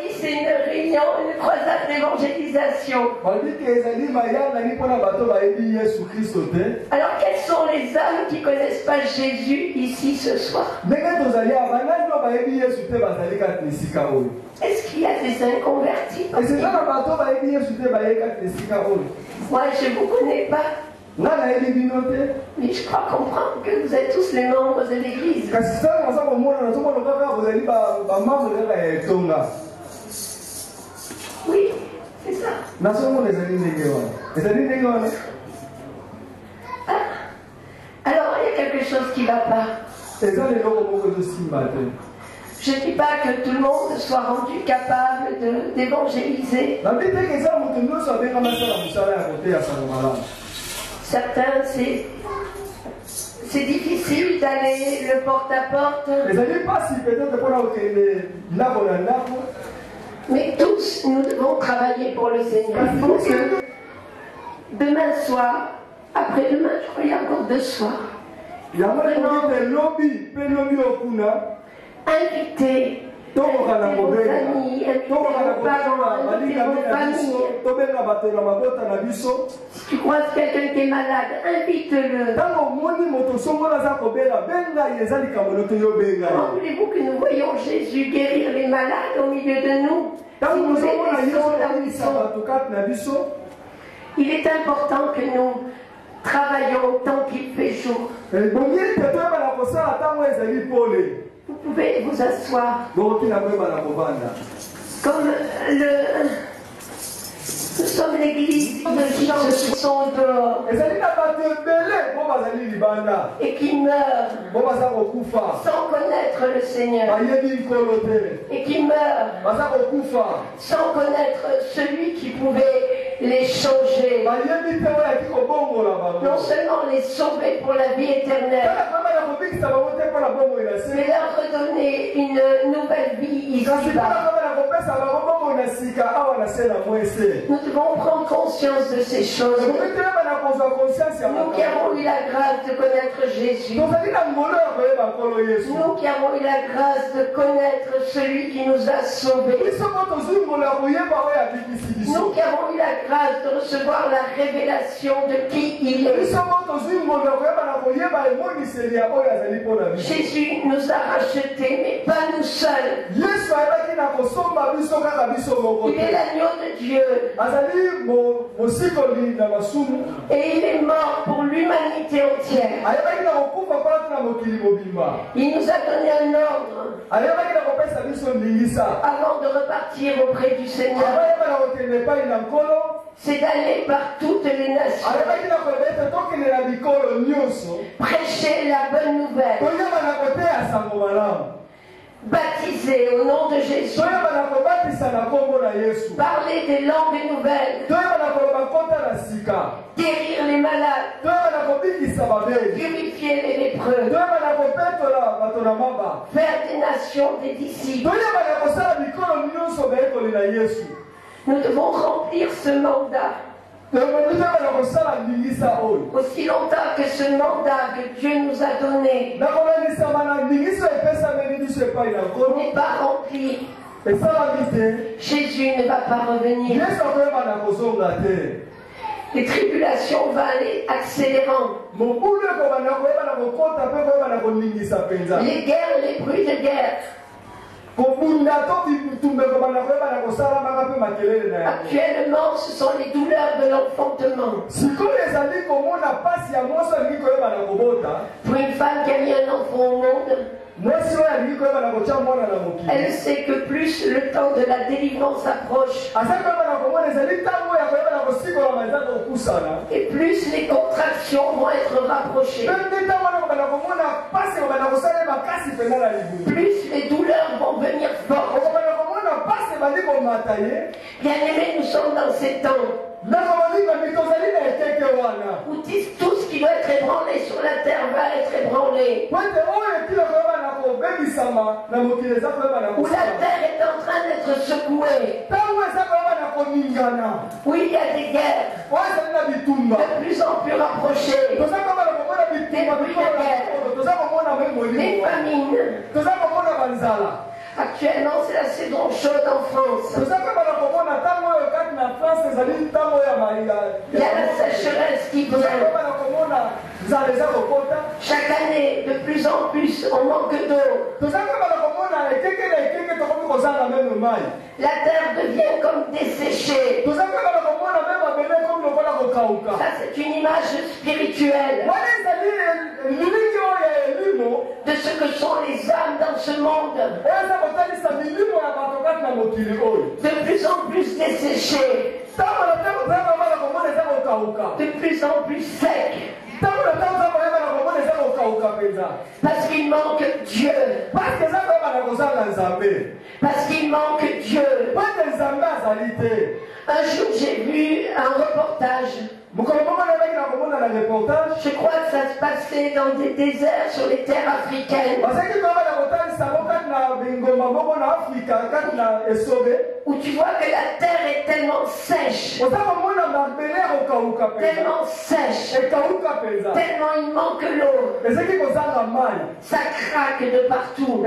dit c'est une réunion, une croisade d'évangélisation. Alors quelles sont les âmes qui ne connaissent pas Jésus ici ce soir? Est-ce qu'il y a des inconvertis? Moi je ne vous connais pas. Mais je crois comprendre que vous êtes tous les membres de l'église. Oui, c'est ça. Ah. Alors il y a quelque chose qui ne va pas. Je ne dis pas que tout le monde soit rendu capable d'évangéliser. Certains, c'est difficile d'aller le porte-à-porte. Mais tous, nous devons travailler pour le Seigneur. Il faut que demain soir, après-demain, je crois qu'il y a encore 2 soirs, invitez vos amis, invitez vos parents, invitez vos familles. Si tu croises quelqu'un qui est malade, invite-le. Comment voulez-vous que nous voyons Jésus guérir les malades au milieu de nous? Si nous étions là où ils sont. Il est important que nous travaillons tant qu'il fait jour. Vous pouvez vous asseoir. Comme nous sommes l'église de gens qui sont dehors et qui meurent sans connaître le Seigneur et qui meurent sans connaître celui qui pouvait les changer, non seulement les sauver pour la vie éternelle, mais leur redonner une nouvelle vie ici-bas. Nous devons prendre conscience de ces choses. Nous qui avons eu la grâce de connaître Jésus, nous qui avons eu la grâce de connaître celui qui nous a sauvés, nous qui avons eu la grâce de recevoir la révélation de qui il est. Jésus nous a rachetés, mais pas nous seuls. Il est l'agneau de Dieu. Et il est mort pour l'humanité entière. Il nous a donné un ordre avant de repartir auprès du Seigneur. C'est d'aller par toutes les nations, prêcher la bonne nouvelle, baptiser au nom de Jésus, parler des langues nouvelles, guérir les malades, purifier les lépreux, faire des nations des disciples. Nous devons remplir ce mandat. Aussi longtemps que ce mandat que Dieu nous a donné n'est pas rempli, Jésus ne va pas revenir. Les tribulations vont aller accélérant. Les guerres, les bruits de guerre. Actuellement, ce sont les douleurs de l'enfantement. Pour une femme qui a mis un enfant au monde, elle sait que plus le temps de la délivrance approche, et plus les contractions vont être rapprochées, plus les douleurs vont venir fortes. Bien aimés, nous sommes dans ces temps où tout ce qui doit être ébranlé sur la terre va être ébranlé. Où la terre est en train d'être secouée. Où il y a des guerres de plus en plus rapprochées. Des bruits de guerre, des famines. Actuellement, c'est la saison chaude en France. Il y a la sécheresse qui vient. Chaque année, de plus en plus, on manque d'eau. La terre devient comme desséchée. Ça, c'est une image spirituelle de ce que sont les âmes dans ce monde. De plus en plus desséchées. De plus en plus secs. Parce qu'il manque Dieu. Parce qu'il manque Dieu. Un jour, j'ai vu un reportage. Je crois que ça se passait dans des déserts sur les terres africaines. Où tu vois que la terre est tellement sèche. Tellement sèche. Tellement il manque l'eau. Ça craque de partout.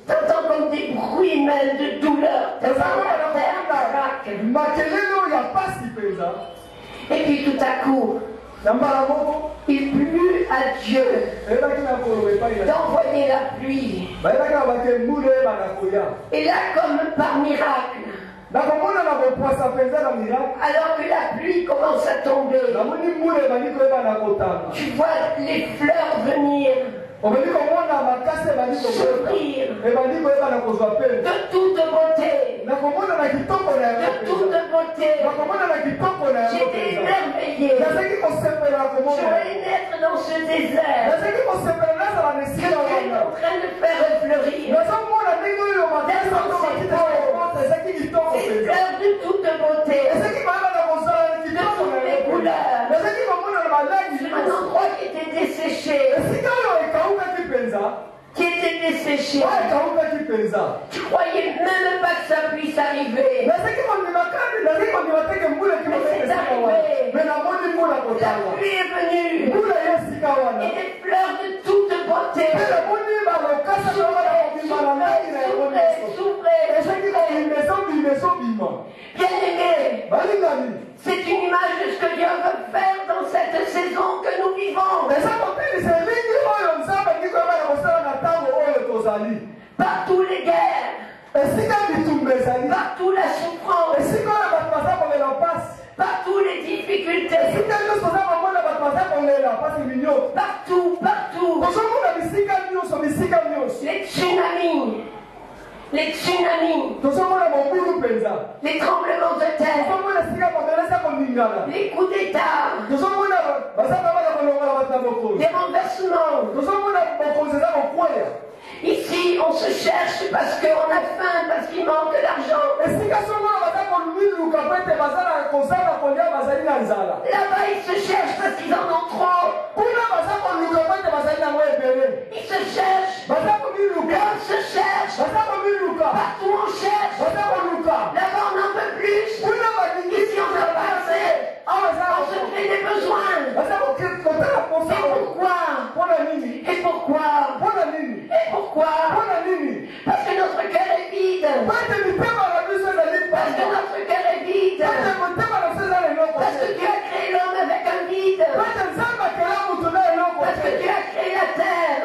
T'entends comme des bruits même de douleur. La terre craque. Et puis tout à coup, il plut à Dieu d'envoyer la pluie. Et là, comme par miracle, alors que la pluie commence à tomber, tu vois les fleurs venir. Sourire de toute beauté. De toute beauté. J'étais émerveillé. Je voulais naître dans ce désert. Que Dieu est en train de faire fleurir. Des fleurs de toute beauté. De toutes les couleurs. Un endroit qui était desséché. Qui était desséché. Tu croyais même pas que ça puisse arriver. Mais c'est arrivé. La pluie est venue. Et des fleurs de toute beauté. S'ouvraient. Bien aimé, c'est une image de ce que Dieu veut faire dans cette saison que nous vivons. Partout les guerres. Partout la souffrance. Partout les difficultés. Partout. Les tsunamis. Les tremblements de terre. Les coups d'État. Les renversements. Ici, on se cherche parce qu'on a faim, parce qu'il manque d'argent. Là-bas, ils se cherchent parce qu'ils en ont trop. Ils se cherchent. L'homme se cherche. Partout on cherche. Là-bas, on en veut plus. Ici, on n'a pas assez. On se fait des besoins. Et pourquoi? Parce que notre cœur est vide. Parce que notre cœur est vide. Parce que Dieu a créé l'homme avec un vide. Parce que Dieu a créé la terre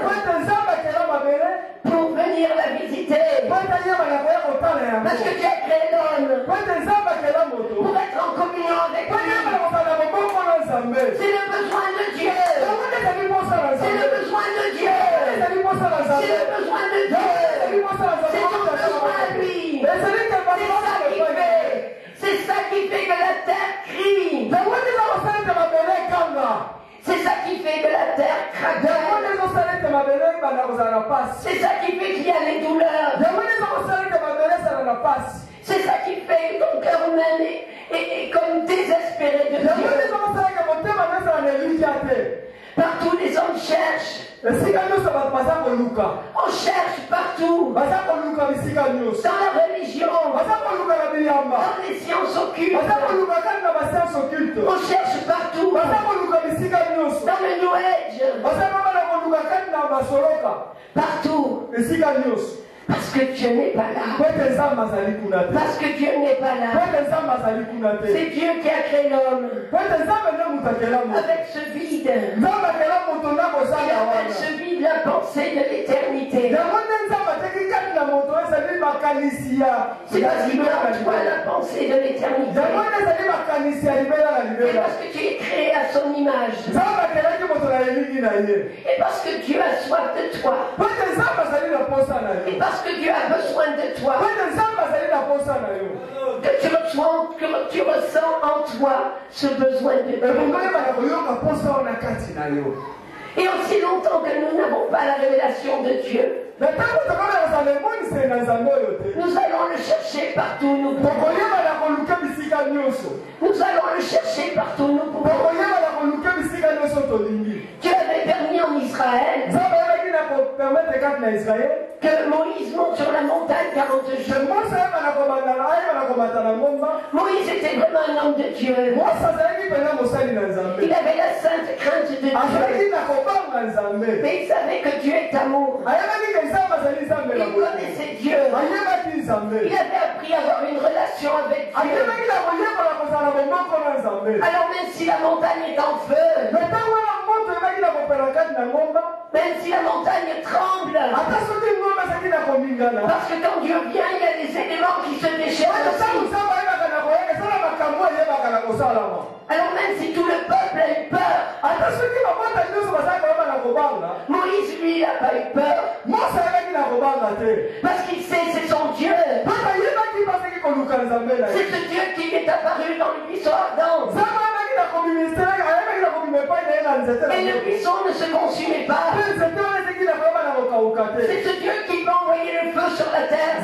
pour venir la visiter. Parce que Dieu a créé l'homme pour être en communion avec lui. C'est le besoin de Dieu. C'est le besoin de Dieu. C'est le besoin de Dieu. C'est ton besoin à lui. C'est ça qui fait que la terre crie. C'est ça qui fait que la terre craque. C'est ça qui fait qu'il y a les douleurs. C'est ça qui fait que ton cœur humain est comme désespéré de Dieu. Partout les hommes cherchent. On cherche partout. Dans la religion. Dans les sciences occultes. On cherche partout. Dans le New Age. Partout. Parce que Dieu n'est pas là. Parce que Dieu n'est pas là. C'est Dieu qui a créé l'homme. Avec ce vide. Il appelle ce vide la pensée de l'éternité. C'est parce qu'il a en toi la pensée de l'éternité. Et parce que tu es créé à son image. Et parce que Dieu a soif de toi. Et parce que Dieu a besoin de toi. Que tu ressens en toi ce besoin de Dieu. Et aussi longtemps que nous n'avons pas la révélation de Dieu, nous allons le chercher partout où nous pouvons. Nous allons le chercher partout où nous pouvons. Dieu avait permis en Israël que Moïse monte sur la montagne 40 jours. Moïse était vraiment un homme de Dieu. Il avait la sainte crainte de Dieu. Mais il savait que Dieu est amour. Il connaissait Dieu. Il avait appris à avoir une relation avec Dieu. Alors même si la montagne est en feu, même si la montagne tremble, parce que quand Dieu vient, il y a des éléments qui se déchaînent aussi. Alors même si tout le peuple a eu peur, Moïse lui il n'a pas eu peur. Parce qu'il sait c'est son Dieu. C'est ce Dieu qui est apparu dans le buisson ardent. Et le buisson ne se consumait pas. C'est ce Dieu qui peut envoyer le feu sur la terre.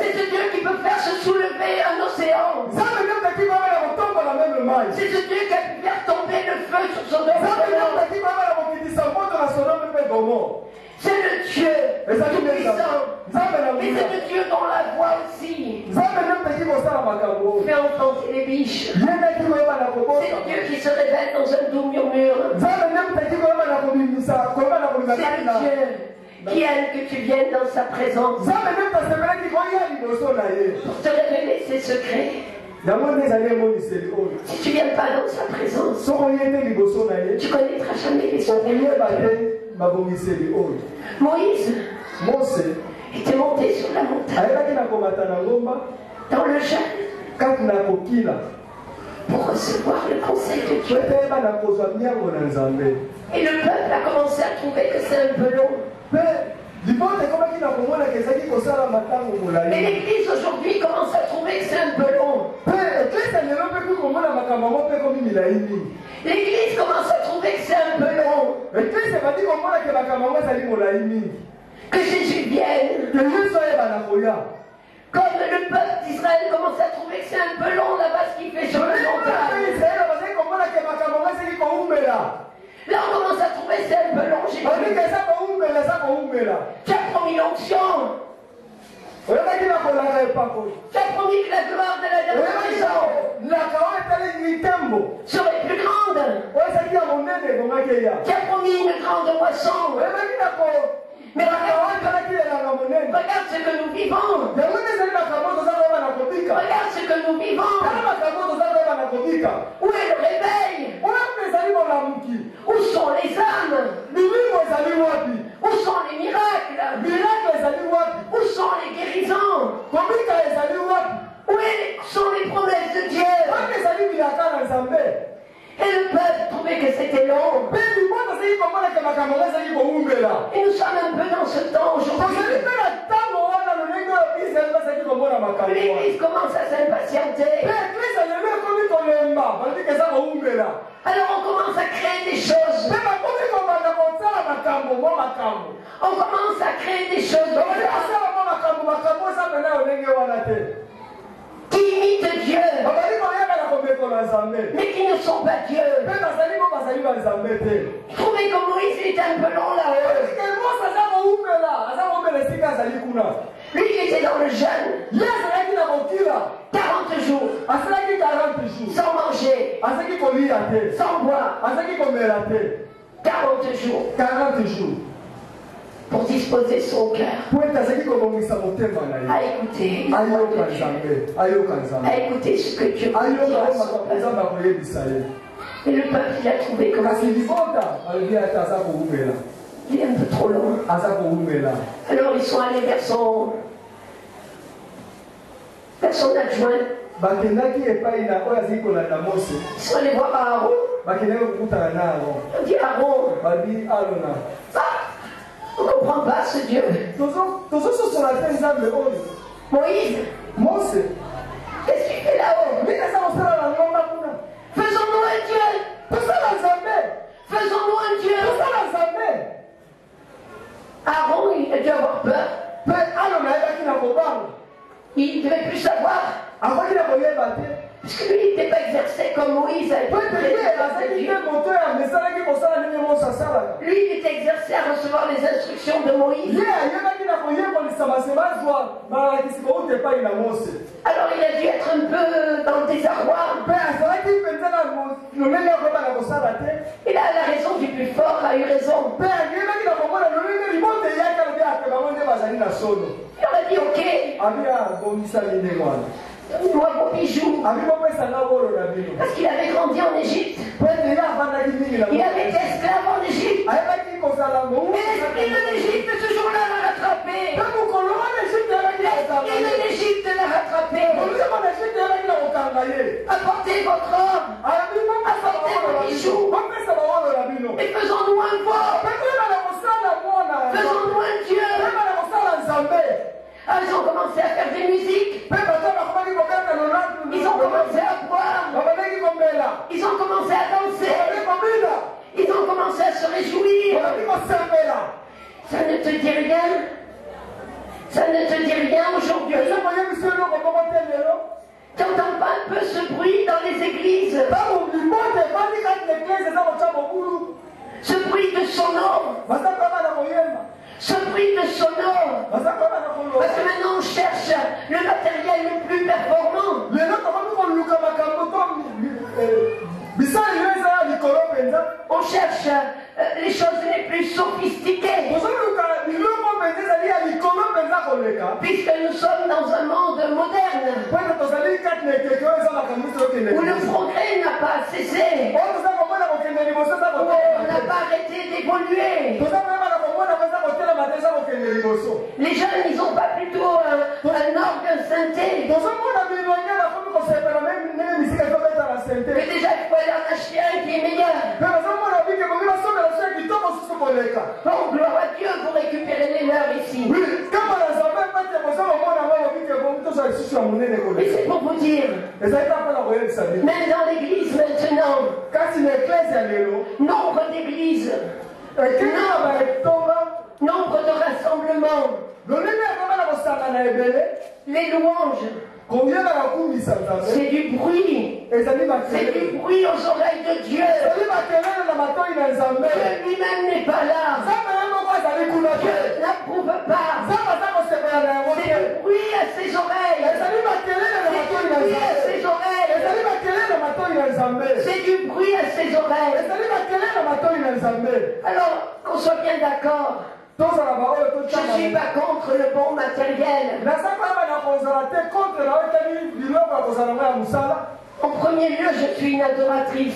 C'est ce Dieu qui peut faire se soulever un océan. C'est ce Dieu qui a pu faire tomber le feu sur Sodome. C'est le Dieu tout-puissant. Mais c'est le Dieu dont la voix aussi fait entendre les biches. C'est le Dieu qui se révèle dans un doux murmure. C'est le Dieu qui aime que tu viennes dans sa présence pour te révéler ses secrets. Si tu ne viens pas dans sa présence, tu ne connaîtras jamais les secrets. Moïse était monté sur la montagne dans le jeûne pour recevoir le conseil de Dieu. Et le peuple a commencé à trouver que c'est un peu long. Mais l'église aujourd'hui commence à trouver que c'est un peu long. L'église commence à trouver que c'est un peu long. Que Jésus vienne. Comme le peuple d'Israël commence à trouver que c'est un peu long là-bas ce qu'il fait sur le montagne. Là on commence à trouver que c'est un peu long. Tu as promis l'onction. Tu as promis que la gloire de la dernière maison serait plus grande. Tu as promis une grande moisson. Mais regarde ce que nous vivons. Regarde ce que nous vivons. Où est le réveil? Où sont les âmes? Où sont les miracles? Où sont les guérisons? Où sont les promesses de Dieu? Et le peuple trouvait que c'était long. Et nous sommes un peu dans ce temps aujourd'hui. L'Église commence à s'impatienter. Alors on commence à créer des choses. On commence à créer des choses qui imitent Dieu, mais qui ne sont pas Dieu. Trouvez que Moïse était un peu long là-haut. Lui il était dans le jeûne 40 jours sans manger, sans boire. 40 jours. 40 jours. Pour disposer son cœur. À écouter. À écouter ce que Dieu dit à son peuple. Et le peuple, il a trouvé comment il est un peu trop loin. Alors ils sont allés vers son adjoint. Ils sont allés voir Aaron. On dit Aaron. On ne comprend pas ce Dieu. Moïse. Qu'est-ce qu'il fait là-haut? Faisons-nous un Dieu. Faisons-nous un Dieu. Aaron, il a dû avoir peur. Il ne devait plus savoir. Parce que lui, il n'était pas exercé comme Moïse a été. Lui, il était exercé à recevoir les instructions de Moïse. Alors il a dû être un peu dans le désarroi. Et là, la raison du plus fort a eu raison. Il aurait dit ok. Moi, vos bijoux. Parce qu'il avait grandi en Égypte. Il avait été esclave en Égypte. Mais l'esprit de l'Égypte, ce jour-là, l'a rattrapé. L'esprit de l'Égypte l'a rattrapé. Apportez votre or. Apportez vos bijoux. Et faisons-nous un veau. Faisons-nous un Dieu. Ah, ils ont commencé à faire des musiques. Ils ont commencé à boire. Ils ont commencé à danser. Ils ont commencé à se réjouir. Ça ne te dit rien? Ça ne te dit rien aujourd'hui? Tu n'entends pas un peu ce bruit dans les églises? Ce bruit de sonore. Ce bruit de sonore. Parce que maintenant on cherche le matériel le plus performant. On cherche les choses les plus sophistiquées. Puisque nous sommes dans un monde moderne où le progrès n'a pas cessé, où on n'a pas arrêté d'évoluer. Les jeunes, ils n'ont pas plutôt un orgue synthé. Mais déjà, il faut aller en acheter un qui est meilleur. Oh, gloire à Dieu pour récupérer les leurs ici. Et c'est pour vous dire, même dans l'église maintenant, nombre d'églises, nombre de rassemblements, les louanges, c'est du bruit. C'est du bruit aux oreilles de Dieu. Dieu lui-même n'est pas là. Dieu n'approuve pas. C'est du bruit à ses oreilles. C'est du bruit à ses oreilles. C'est du bruit à ses oreilles. Alors, qu'on soit bien d'accord. Je ne suis pas contre le bon matériel. En premier lieu, je suis une adoratrice.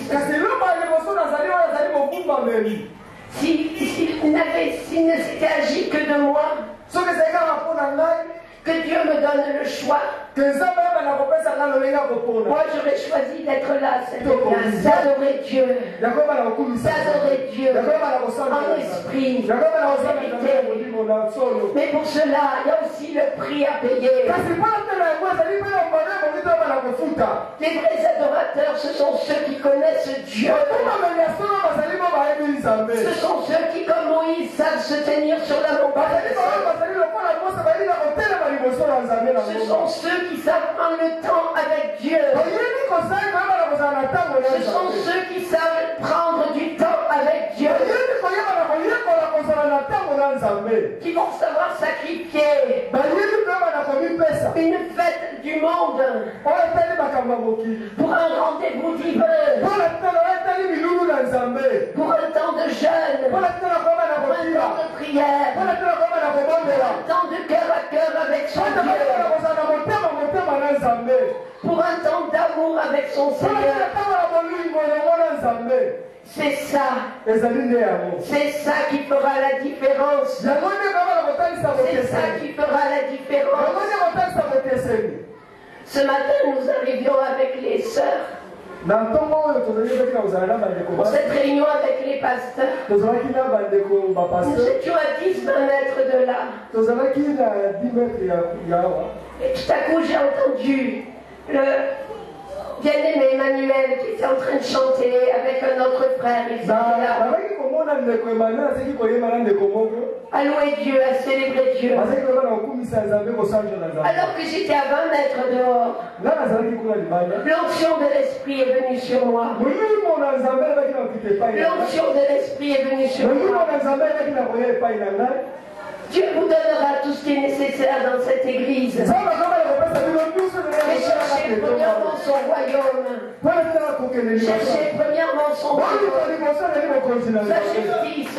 S'il ne s'était agi que de moi, que Dieu me donne le choix, moi j'aurais choisi d'être là, d'adorer Dieu, d'adorer Dieu en esprit, en vérité. Mais pour cela, il y a aussi le prix à payer. Les vrais adorateurs, ce sont ceux qui connaissent Dieu. Ce sont ceux qui, comme Moïse, savent se tenir sur la montagne. Ce sont ceux qui savent prendre le temps avec Dieu. Ce sont ceux qui savent prendre du temps avec Dieu. Qui vont savoir sacrifier une fête du monde pour un rendez-vous divin. pour un temps de jeûne, pour un temps de prière, pour un temps de cœur à cœur avec son Dieu, pour un temps d'amour avec son Seigneur. C'est ça. C'est ça qui fera la différence. C'est ça qui fera la différence. Ce matin, nous arrivions avec les sœurs. Pour cette réunion avec les pasteurs, nous étions à 10-20 mètres de là. Et tout à coup, j'ai entendu le bien-aimé Emmanuel qui était en train de chanter avec un autre frère. Il était là. À louer Dieu, à célébrer Dieu. Alors que j'étais à 20 mètres dehors, l'onction de l'Esprit est venue sur moi. L'onction de l'Esprit est venue sur moi. Dieu vous donnera tout ce qui est nécessaire dans cette église. Mais cherchez premièrement son royaume. Cherchez premièrement son royaume. Sa justice.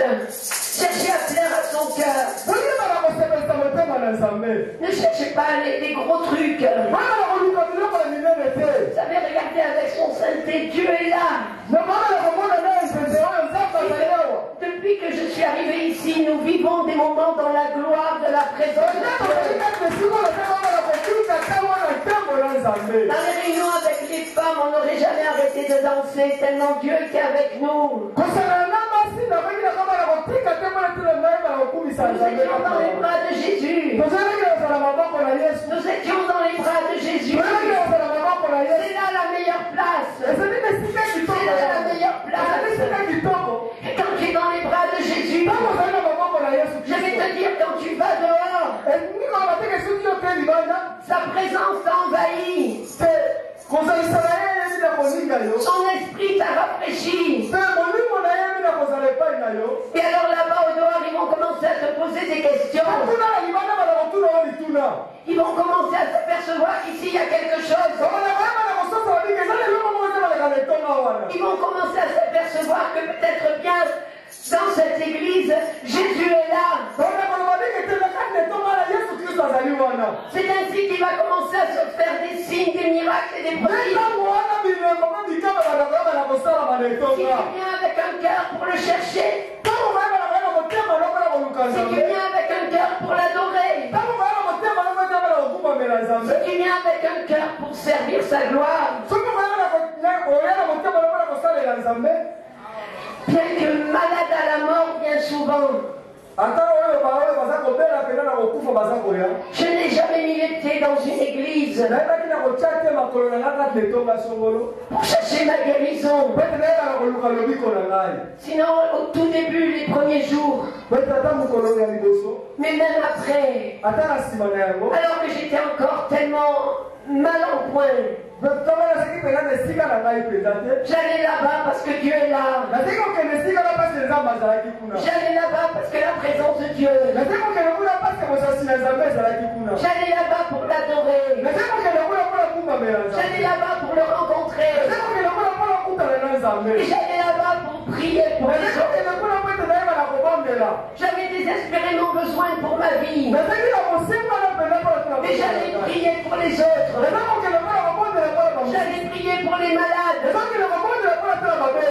Cherchez à plaire à son cœur. Ne cherchez pas les gros trucs. Vous savez, regardez avec son sainteté, Dieu est là. Depuis que je suis arrivé ici, nous vivons des moments dans la gloire de la présence de Dieu. Dans les réunions avec les femmes, on n'aurait jamais arrêté de danser tellement Dieu était avec nous. Nous étions dans les bras de Jésus. Nous étions dans les bras de Jésus. C'est là la meilleure place. C'est là la meilleure place. Et quand tu es dans les bras de Jésus, je vais te dire, quand tu vas dehors, sa présence t'envahit. Son esprit t'a rafraîchi. Et alors là-bas au dehors, ils vont commencer à te poser des questions. Ils vont commencer à s'apercevoir qu'ici il y a quelque chose. Ils vont commencer à s'apercevoir que peut-être bien dans cette église, Jésus est là. C'est ainsi qu'il va commencer à se faire des signes, des miracles et des prodiges. Si tu viens avec un cœur pour le chercher, si tu viens avec un cœur pour l'adorer, si tu viens avec un cœur pour servir sa gloire, bien que malade à la mort bien souvent, je n'ai jamais mis les pieds dans une église pour chercher ma guérison. Sinon, au tout début, les premiers jours, mais même après, alors que j'étais encore tellement mal en point, j'allais là-bas parce que Dieu est là. J'allais là-bas parce que la présence de Dieu. J'allais là-bas pour l'adorer. J'allais là-bas pour le rencontrer. Et j'allais là-bas pour prier pour les autres. J'avais désespérément besoin pour ma vie. Mais j'allais prier pour les autres. J'allais prier pour les malades.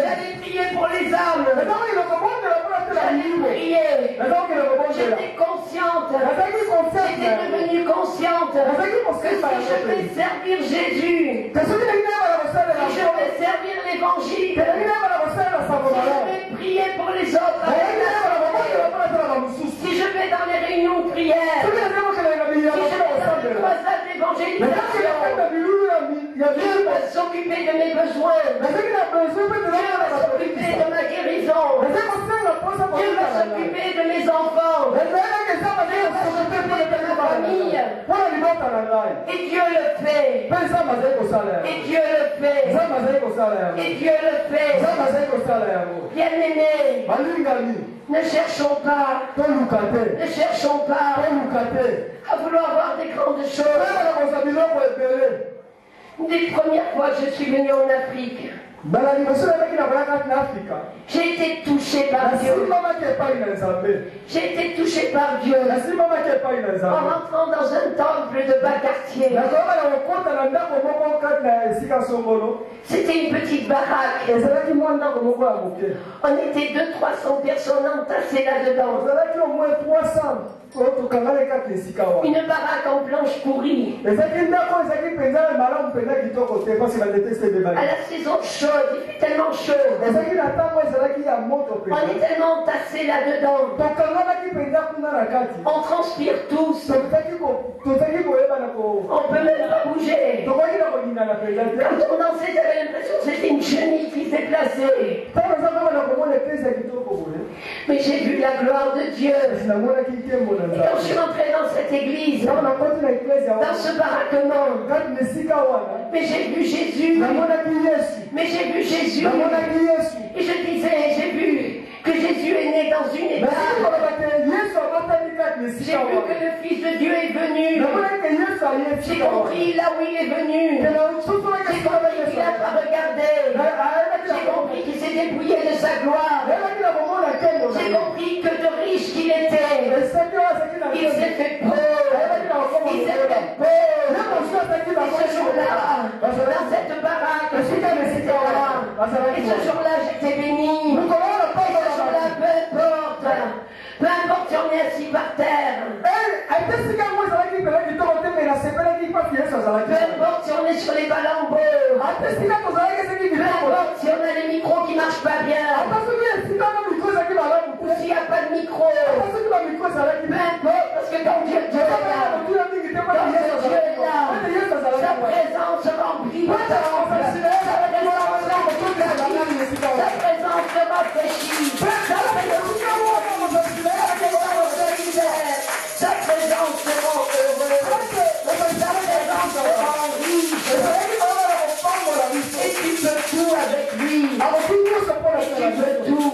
J'allais prier pour les âmes. J'allais prier. J'étais consciente. J'étais devenue consciente que si je vais servir Jésus, si je vais servir l'Évangile, si je vais prier pour les autres, si je vais dans les réunions de prière, si je vais dans les croisades d'évangélisation, Dieu va s'occuper de mes besoins. Dieu va s'occuper de ma guérison. Dieu va s'occuper de mes enfants. Dieu va s'occuper de ma famille. Et Dieu le fait. Et Dieu le fait. Et Dieu le fait. Bien-aimés, ne cherchons pas. Ne cherchons pas à vouloir voir des grandes choses. Une des premières fois que je suis venue en Afrique, J'ai été touché par Dieu. J'ai été touché par Dieu. En rentrant dans un temple de bas quartier. C'était une petite baraque. On était 200-300 personnes entassées là-dedans. Une baraque en planche pourrie. À la saison chaude, il fait tellement chaud. On est tellement entassés là-dedans. On transpire tous. On peut même pas bouger. Quand on dansait, j'avais l'impression que c'était une chenille qui se déplaçait. Mais j'ai vu la gloire de Dieu. Et quand je suis rentré dans cette église, dans ce baraquement, mais j'ai vu Jésus. Mais j'ai vu Jésus. Et je disais, j'ai vu que Jésus est né dans une étable. J'ai vu que le Fils de Dieu est venu. J'ai compris là où il est venu. J'ai compris qu'il n'a pas regardé. J'ai compris qu'il s'est dépouillé de sa gloire. J'ai compris que de riche qu'il était, il s'est fait pauvre. Il s'est fait pauvre. Et ce jour-là, dans cette baraque, c'était là. Et ce jour-là, j'étais béni. Et ce jour-là, peu importe si on est assis par terre. Peu importe si on est sur les balambeaux. Peu importe si on a les micros qui ne marchent pas bien. Ou s'il n'y a pas de micro. Peu importe, parce que quand Dieu est là, sa présence remplit le temple. Sa présence se rafraîchit. Sa présence se rend heureux. Sa présence se rend riche. Et tu peux tout avec lui. Et tu peux tout.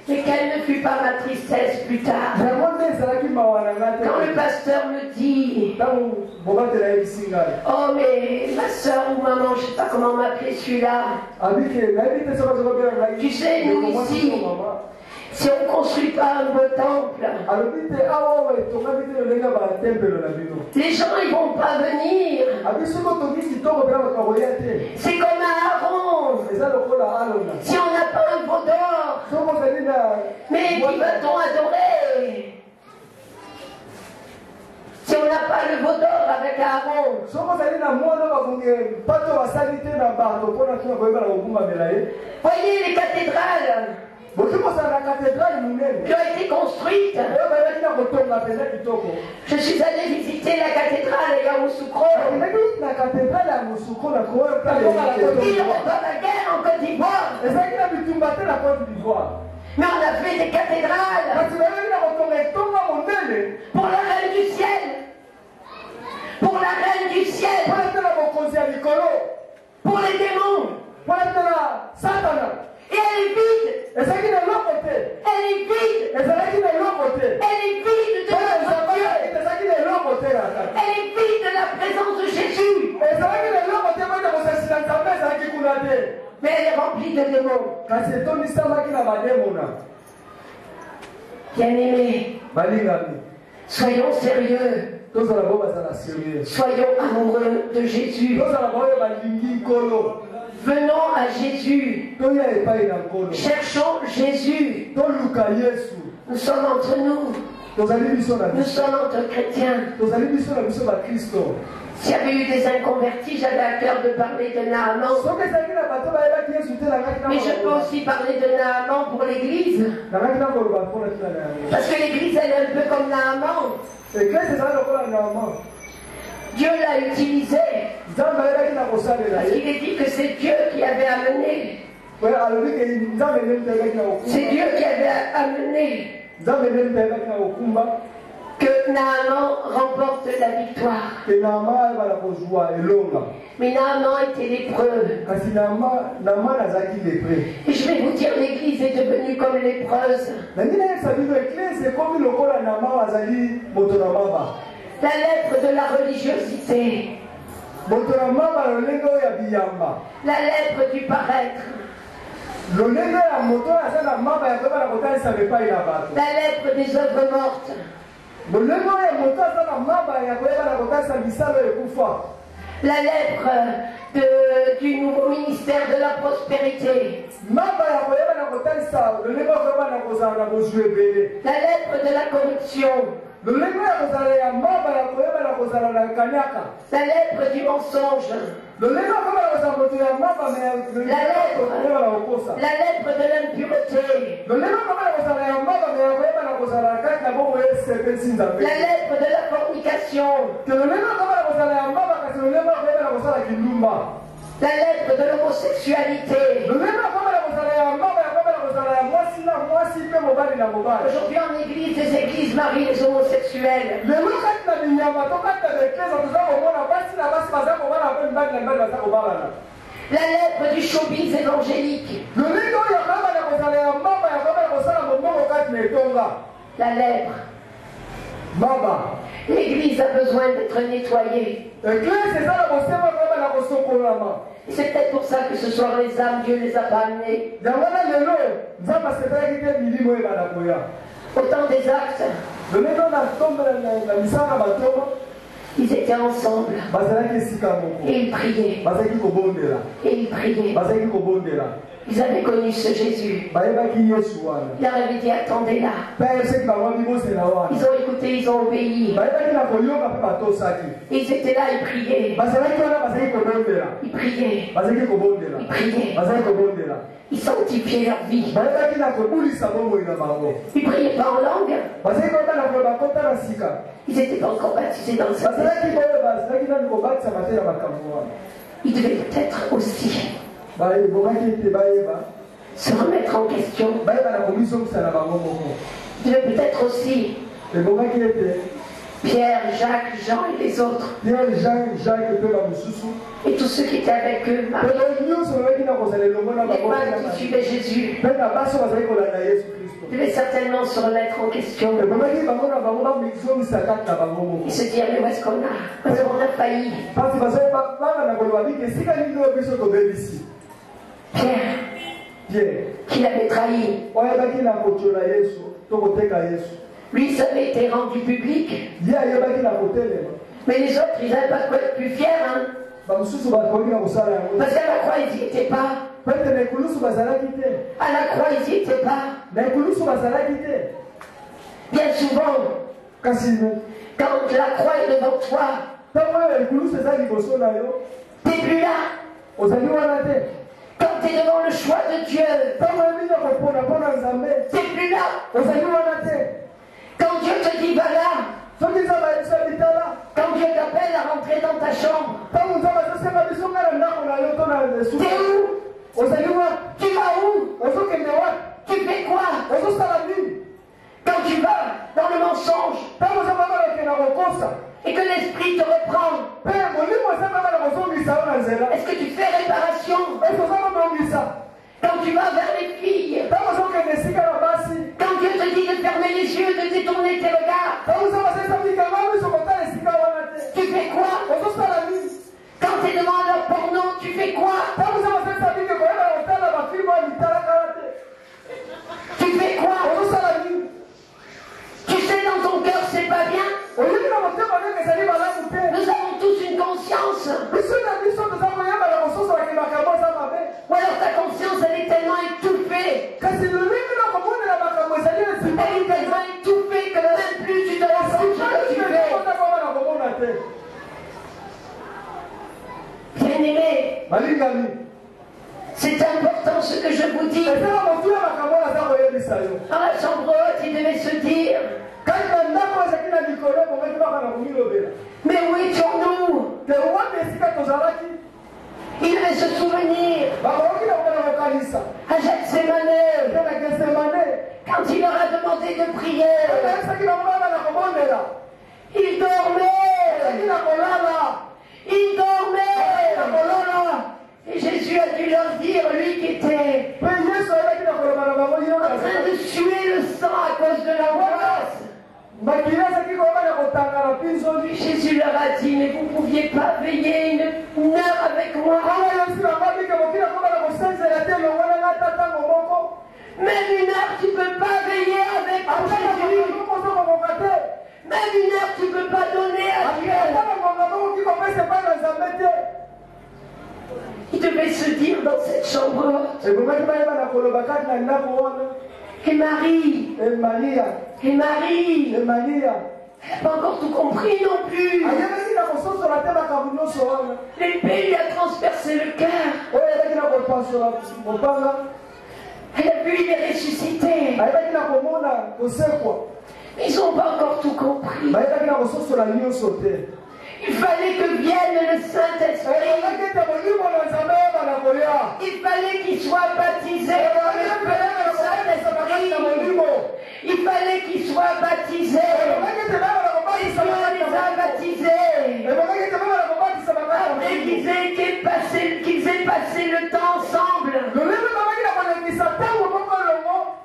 Mais quelle ne fut pas ma tristesse plus tard. Quand le pasteur me dit, oh mais ma soeur ou maman, je ne sais pas comment m'appeler celui-là. Tu sais, nous ici, si on ne construit pas un beau temple, les gens ils ne vont pas venir. C'est comme à Aaron. Si on n'a pas un veau d'or, mais qui va-t-on adorer? Si on n'a pas le veau d'or avec Aaron, voyez les cathédrales qui ont été construites. Je suis allé visiter la cathédrale à Yamoussoukro. Ils n'ont pas la guerre en Côte d'Ivoire. Mais on a fait des cathédrales pour la reine du ciel. Pour la reine du ciel. Pour les démons. Et elle est vide. Elle est vide. Elle est vide de notre Dieu. Elle est vide de la présence de Jésus. Mais elle est remplie de démons. Bien-aimés, soyons sérieux. Soyons amoureux de Jésus. Venons à Jésus. Cherchons Jésus. Nous sommes entre nous. Nous sommes entre chrétiens. S'il y avait eu des inconvertis, j'avais à cœur de parler de Naaman. Mais je peux aussi parler de Naaman pour l'église. Parce que l'église, elle est un peu comme Naaman. Dieu l'a utilisé. Parce qu'il est dit que c'est Dieu qui avait amené. C'est Dieu qui avait amené que Naaman remporte la victoire. Mais Naaman était lépreux. Et je vais vous dire, l'église est devenue comme lépreuse. La lèpre de la religiosité. La lèpre du paraître. La lèpre des œuvres mortes. La lèpre du nouveau ministère de la prospérité. La lèpre de la corruption. La lèpre du mensonge. La lèpre de l'impureté. La lèpre de la fornication. La lèpre de l'homosexualité. Aujourd'hui en église, les églises marient les homosexuels. La lèpre du showbiz évangélique. La lèpre. L'église a besoin d'être nettoyée. C'est peut-être pour ça que ce soir les âmes, Dieu les a pas amenées. Au temps des actes, ils étaient ensemble. Et ils priaient. Et ils priaient. Ils avaient connu ce Jésus. Il leur avait dit, attendez là. Ils ont écouté, ils ont obéi. Et ils étaient là, ils priaient. Ils priaient. Ils priaient. Ils sanctifiaient leur vie. Ils ne priaient pas en langue. Ils n'étaient pas encore baptisés dans le Saint-Esprit. Ils devaient peut-être aussi se remettre en question. Ils devaient peut-être aussi Pierre, Jacques, Jean et les autres. Et tous ceux qui étaient avec eux, Marie, les femmes qui suivaient Jésus, devaient certainement se remettre en question. Et se dire, mais où est-ce qu'on a? Où est-ce qu'on a failli? Pierre, qui l'avait trahi. Lui, ça avait été rendu public. Mais les autres, ils n'avaient pas de quoi être plus fiers. Hein? Parce qu'à la croix, ils n'y étaient pas. À la croix, ils n'y étaient pas. Bien souvent, quand la croix est devant toi, tu n'es plus là. Quand tu es devant le choix de Dieu, tu n'es plus là. Quand Dieu te dit va là, quand Dieu t'appelle à rentrer dans ta chambre, t'es où? Tu vas où? Tu fais quoi? Quand tu vas dans le mensonge et que l'esprit te reprend, est-ce que tu fais réparation? Quand tu vas vers les filles, quand Dieu te dit de fermer les yeux, de détourner tes regards, tu fais quoi? Quand tu es devant leur porno, tu fais quoi? Tu fais quoi? Tu sais dans ton cœur c'est pas bien. Nous avons tous une conscience. Ou alors ta conscience elle est tellement étouffée. Elle est tellement étouffée que même plus tu te rends compte de ce que tu fais. Bien-aimé, c'est important ce que je vous dis. Dans la chambre haute, il devait se dire, mais où étions-nous? Il devait se souvenir à Gethsémane, quand il leur a demandé de prier, il dormait. Il dormait. Et Jésus a dû leur dire, lui qui était en train de suer le sang à cause de l'angoisse. Jésus Jésus leur a dit, mais vous ne pouviez pas veiller une heure avec moi. Même une heure, tu ne peux pas veiller avec Jésus. Même une heure, tu ne peux pas donner à Dieu. Il devait se dire dans cette chambre haute. Et Marie. Et Marie. Elle n'a pas encore tout compris non plus. L'épée lui a transpercé le cœur. Elle a vu, il est ressuscité. Ils n'ont pas encore tout compris. Il fallait que vienne le Saint-Esprit. Il fallait qu'il soit baptisé dans le feu du Saint-Esprit. Il fallait qu'il soit baptisé. Et Dieu les a baptisés. Après qu'ils aient passé le temps ensemble.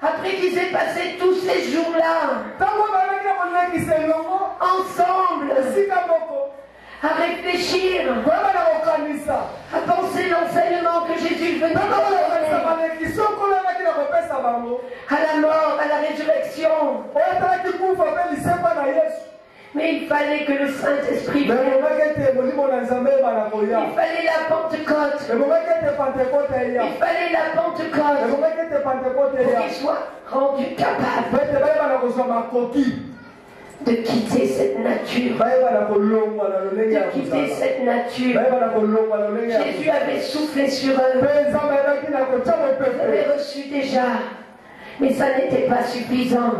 Après qu'ils aient passé tous ces jours-là ensemble, à réfléchir, à penser l'enseignement que Jésus venait de donner, à la mort, à la résurrection. Mais il fallait que le Saint-Esprit vienne. Il fallait la Pentecôte. Il fallait la Pentecôte pour qu'il soit rendu capable de quitter cette nature. De quitter cette nature. Jésus avait soufflé sur eux. Ils avaient reçu déjà. Mais ça n'était pas suffisant.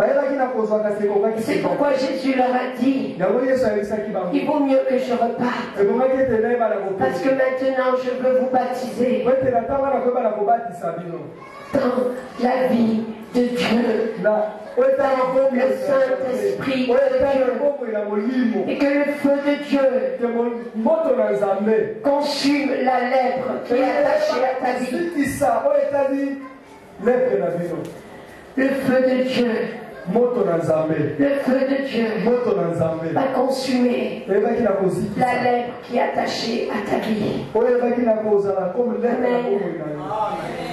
C'est pourquoi Jésus leur a dit, il vaut mieux que je reparte. Parce que maintenant je veux vous baptiser dans la vie de Dieu, dans le Saint-Esprit de Dieu, et que le feu de Dieu consume la lèpre qui est attachée à ta vie. Le feu de Dieu, le feu de Dieu va consumer la lèpre qui est attachée à ta vie. Amen.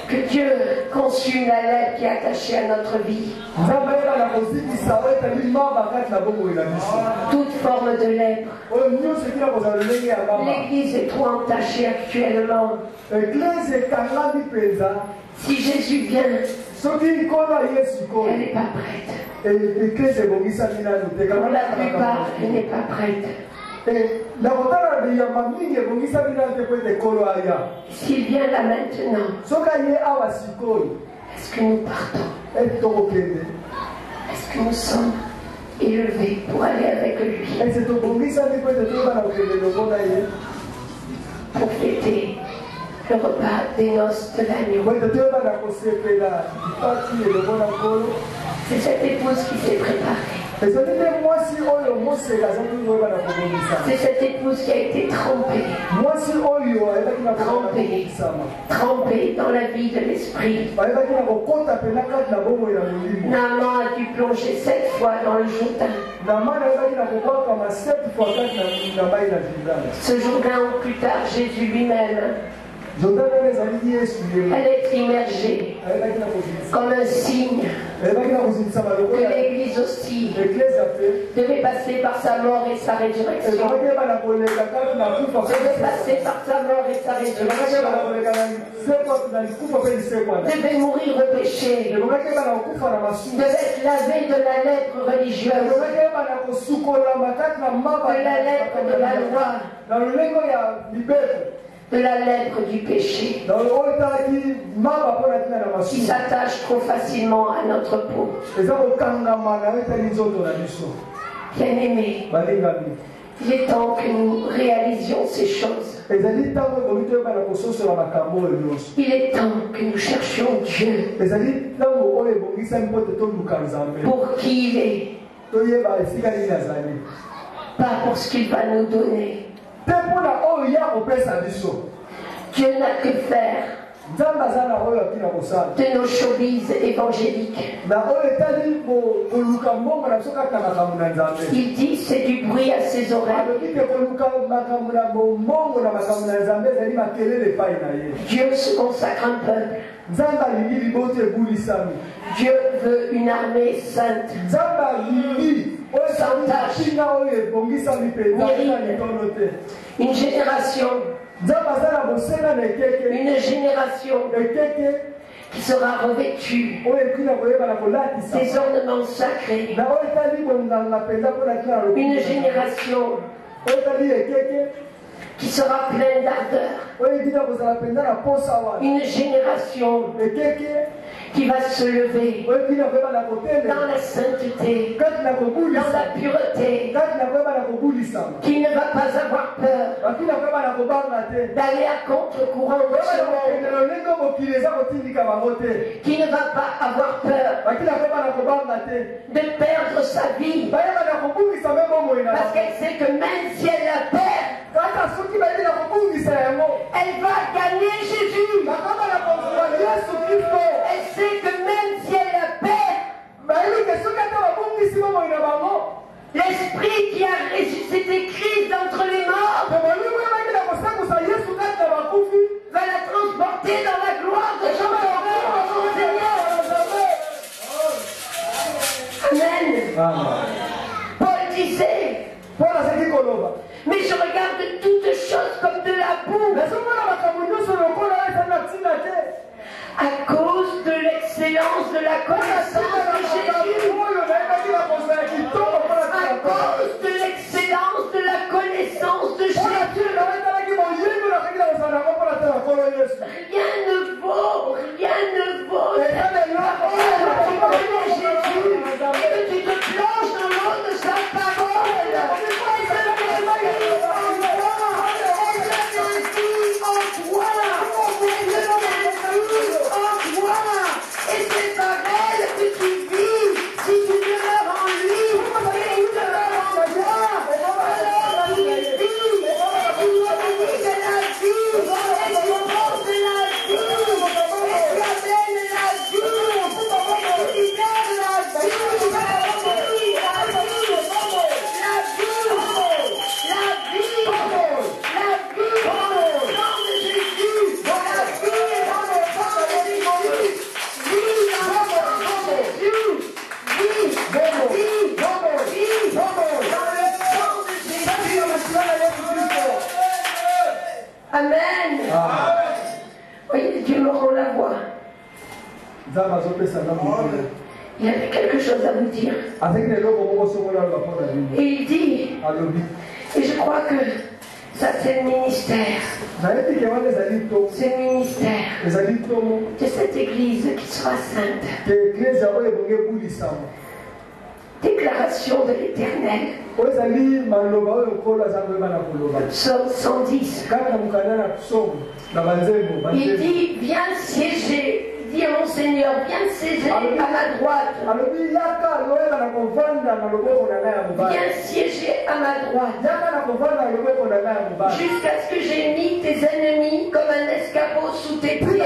Que Dieu consume la lèpre qui est attachée à notre vie. Toute forme de lèpre. L'Église est trop entachée actuellement. Si Jésus vient, elle n'est pas prête. Pour la plupart, elle n'est pas prête. S'il vient là maintenant, est-ce que nous partons? Est-ce que nous sommes élevés pour aller avec lui? Pour fêter le repas des noces de l'agneau. C'est cette épouse qui s'est préparée. C'est cette épouse qui a été trempée dans la vie de l'esprit. Naaman a dû plonger 7 fois dans le Jourdain. Ce Jourdain ou plus tard Jésus lui-même allait être immergée comme un signe que l'Église aussi devait passer par sa mort et sa résurrection. Devait passer par sa mort et sa résurrection. Devait mourir au péché. Devait être lavé de la lèpre religieuse, de la lèpre de la loi, de la lèpre du péché qui s'attache trop facilement à notre peau. Bien-aimés, il est temps que nous réalisions ces choses. Il est temps que nous cherchions Dieu pour qui il est, pas pour ce qu'il va nous donner. Dieu n'a que faire de nos showbiz évangéliques. Il dit c'est du bruit à ses oreilles. Dieu se consacre un peuple. Dieu veut une armée sainte, sans tâche, une génération qui sera revêtue des ornements sacrés, une génération qui sera pleine d'ardeur, une génération qui va se lever dans la sainteté, dans la pureté, qui ne va pas avoir peur d'aller à contre-courant de ce monde, qui ne va pas avoir peur de perdre sa vie, parce qu'elle sait que même si elle la perd, elle va gagner Jésus. Elle sait que même si elle la perd, l'esprit qui a ressuscité Christ d'entre les morts va la transporter dans la gloire de son Seigneur. Amen. Paul disait, mais je regarde toutes choses comme de la boue à cause de l'excellence de la connaissance de Jésus. À cause de l'excellence de la connaissance de Jésus. Rien ne vaut la parole de Jésus. Et que tu te plonges dans l'eau de sa parole. Et c'est par elle que tu vis. Si tu demeures en lui, et tu demeures en toi, alors tu vis. Et tu communiques la vie, et tu portes la vie, et tu amènes la vie, et tu libères la vie, Amen. Oui, Dieu me rend la voix. Il y avait quelque chose à vous dire. Et il dit, et je crois que ça c'est le ministère. C'est le ministère de cette église qui sera sainte. Déclaration de l'Éternel. Psaume 110. Il dit, viens siéger. Dis à mon Seigneur, viens siéger à ma droite. Viens siéger à ma droite. Jusqu'à ce que j'ai mis tes ennemis comme un escabeau sous tes pieds.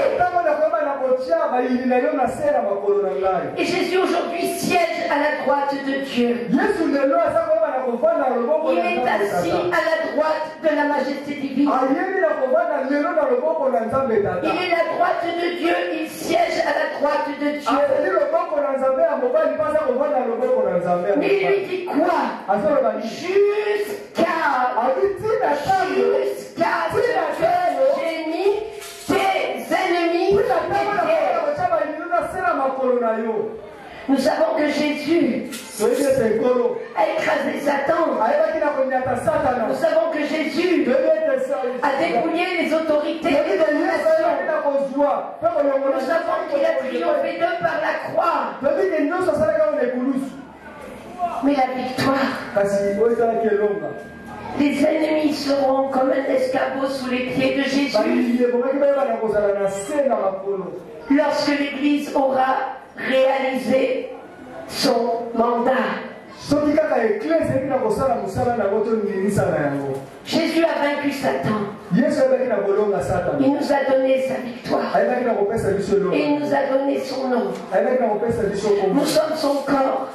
Et Jésus aujourd'hui siège à la droite de Dieu. Il est assis à la droite de la majesté divine. Il est la droite de Dieu, il siège à la droite de Dieu. Mais il lui dit quoi? Jusqu'à ce que j'ai mis tes ennemis. Nous savons que Jésus a écrasé Satan. Nous savons que Jésus a dépouillé les autorités des nations. Nous savons qu'il a triomphé d'eux par la croix. Mais la victoire, les ennemis seront comme un escabeau sous les pieds de Jésus. Lorsque l'Église aura réalisé son mandat. Jésus a vaincu Satan. Il nous a donné sa victoire. Et il nous a donné son nom. Nous sommes son corps.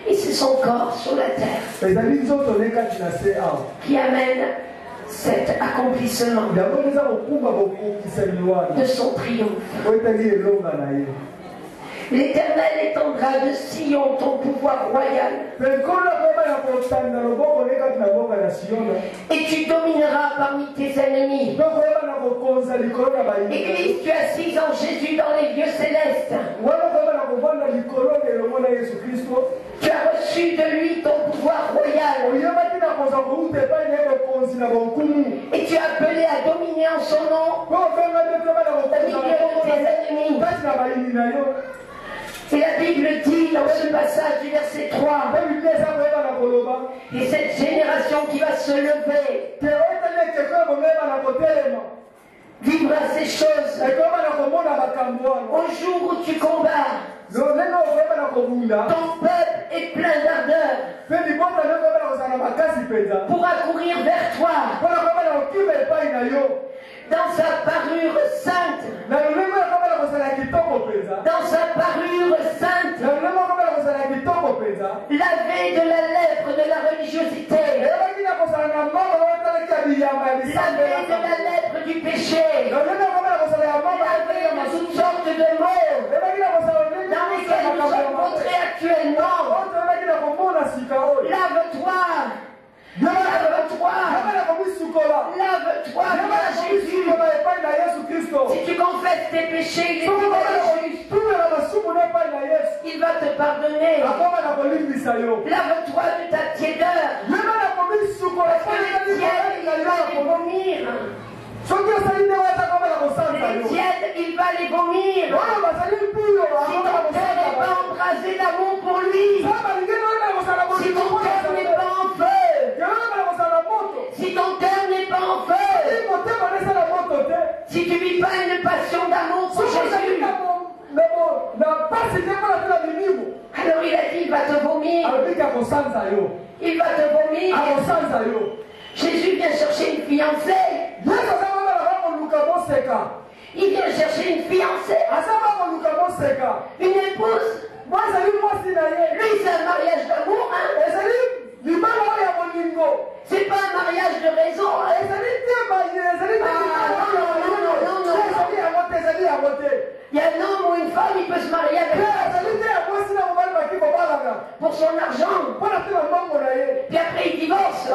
Et c'est son corps sur la terre qui amène cet accomplissement de son triomphe. L'Éternel étendra de Sion ton pouvoir royal. Et tu domineras parmi tes ennemis. Église, tu as assis en Jésus dans les lieux célestes. Tu as reçu de lui ton pouvoir royal. Et tu as appelé à dominer en son nom au milieu de tes ennemis. Et la Bible dit dans ce passage du verset 3, et cette génération qui va se lever vivra ces choses au jour où tu combats. Ton peuple est plein d'ardeur pour accourir vers toi dans sa parure sainte. Dans sa parure sainte, lavé de la lèpre de la religiosité, lavé de la lèpre du péché, lavé de toutes sortes de maux dans lesquels nous sommes montrés actuellement. Lave-toi. Lave-toi. Lave-toi, Jésus. Si tu confesses tes péchés, il est juste. Il va te pardonner. Lave-toi de ta tiédeur. Parce que les tièdes, il va les vomir. Les tièdes, il va les vomir. Si ton cœur n'est pas embrasé d'amour pour lui, si ton cœur n'est pas en feu, si ton cœur n'est pas en feu, si tu ne vis pas une passion d'amour pour Jésus, alors il a dit, il va te vomir. Il va te vomir. Jésus vient chercher une fiancée. Il vient chercher une fiancée. Une épouse. Lui, c'est un mariage d'amour. C'est pas un mariage de raison. Il y a un homme ou une femme, il peut se marier avec pour son argent. Puis après il divorce.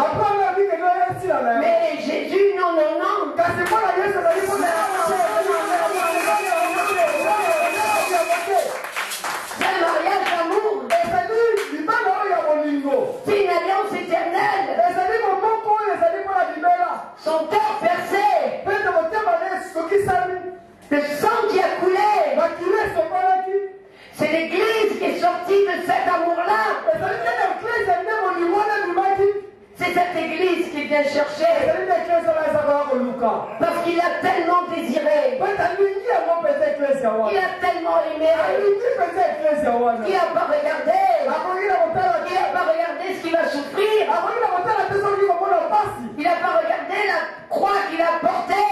Mais Jésus, non, non, non. C'est un mariage d'amour. C'est une alliance éternelle. Son cœur percé. Le sang qui a coulé. C'est l'église qui est sortie de cet amour-là. C'est cette église qui vient chercher. Parce qu'il a tellement désiré. Il a tellement aimé. Il n'a pas regardé. Il n'a pas regardé ce qu'il va souffrir. Il n'a pas regardé la croix qu'il a portée.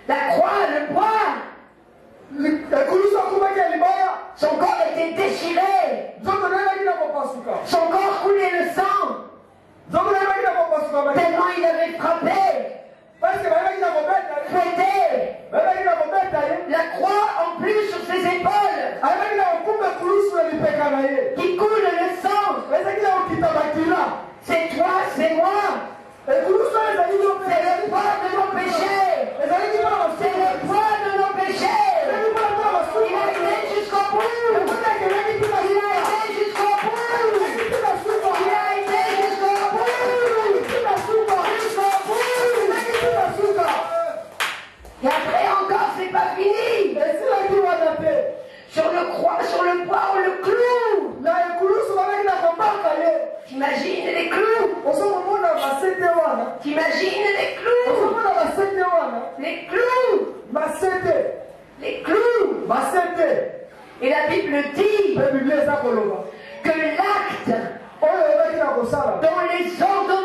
La croix, le poids. Son corps était déchiré. Son corps coulait le sang. Tellement il avait frappé. Fouetté. La croix en plus sur ses épaules. Qui coule le sang. C'est toi, c'est moi. C'est le poids de nos péchés. C'est le poids de nos péchés. Il a été jusqu'au bout. Il a été jusqu'au bout. Il a été jusqu'au bout. Et après encore, c'est pas fini. Sur le poids, on le cloue. T'imagines les clous? T'imagines les clous? Les clous? Les clous? Et la Bible dit que l'acte dont les ordonnances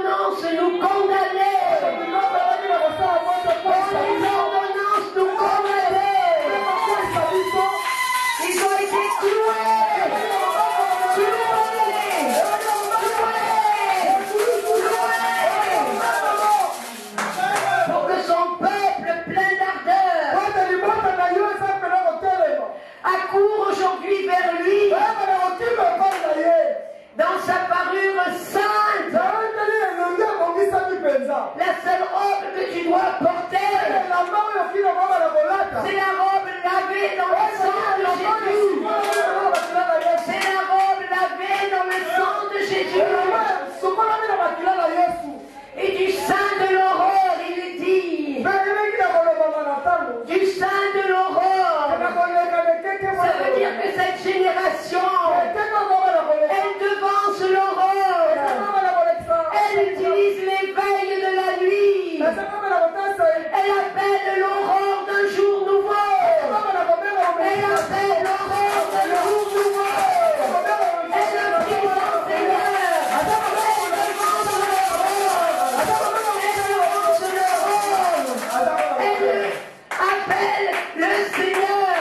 La seule robe que tu dois porter, c'est la robe lavée dans le sang de Jésus. C'est la robe lavée dans le sang de Jésus. Et du sein de l'aurore, il est dit. Du sein de l'aurore. Ça veut dire que cette génération, elle devance l'aurore. Elle utilise l'éveil de la nuit. Elle appelle l'aurore d'un jour nouveau. Elle appelle l'aurore d'un jour nouveau. Elle a pris son Seigneur. Elle devance l'aurore. Elle appelle le Seigneur.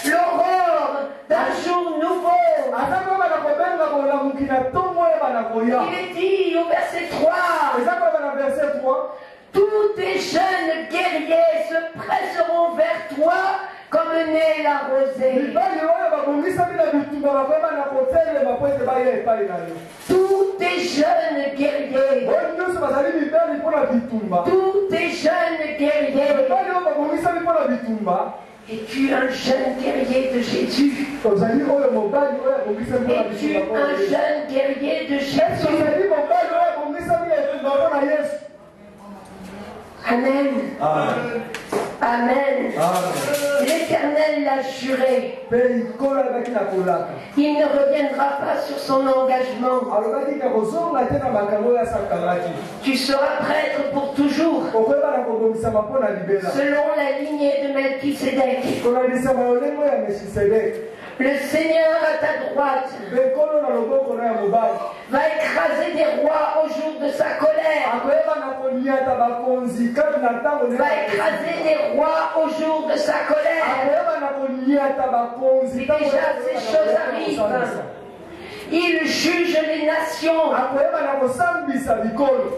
L'aurore d'un jour nouveau. Il est dit au verset 3. Tous tes jeunes guerriers se presseront vers toi comme naît la rosée. Tous tes jeunes guerriers. Tous tes jeunes guerriers. Es-tu un jeune guerrier de Jésus? Es-tu un jeune guerrier de Jésus? Amen. Amen. Amen. L'Éternel l'a juré. Il ne reviendra pas sur son engagement. Tu seras prêtre pour toujours, selon la lignée de Melchisédek. Le Seigneur à ta droite va écraser des rois au jour de sa colère. Va écraser des rois au jour de sa colère. Déjà ces choses arrivent. Il juge les nations.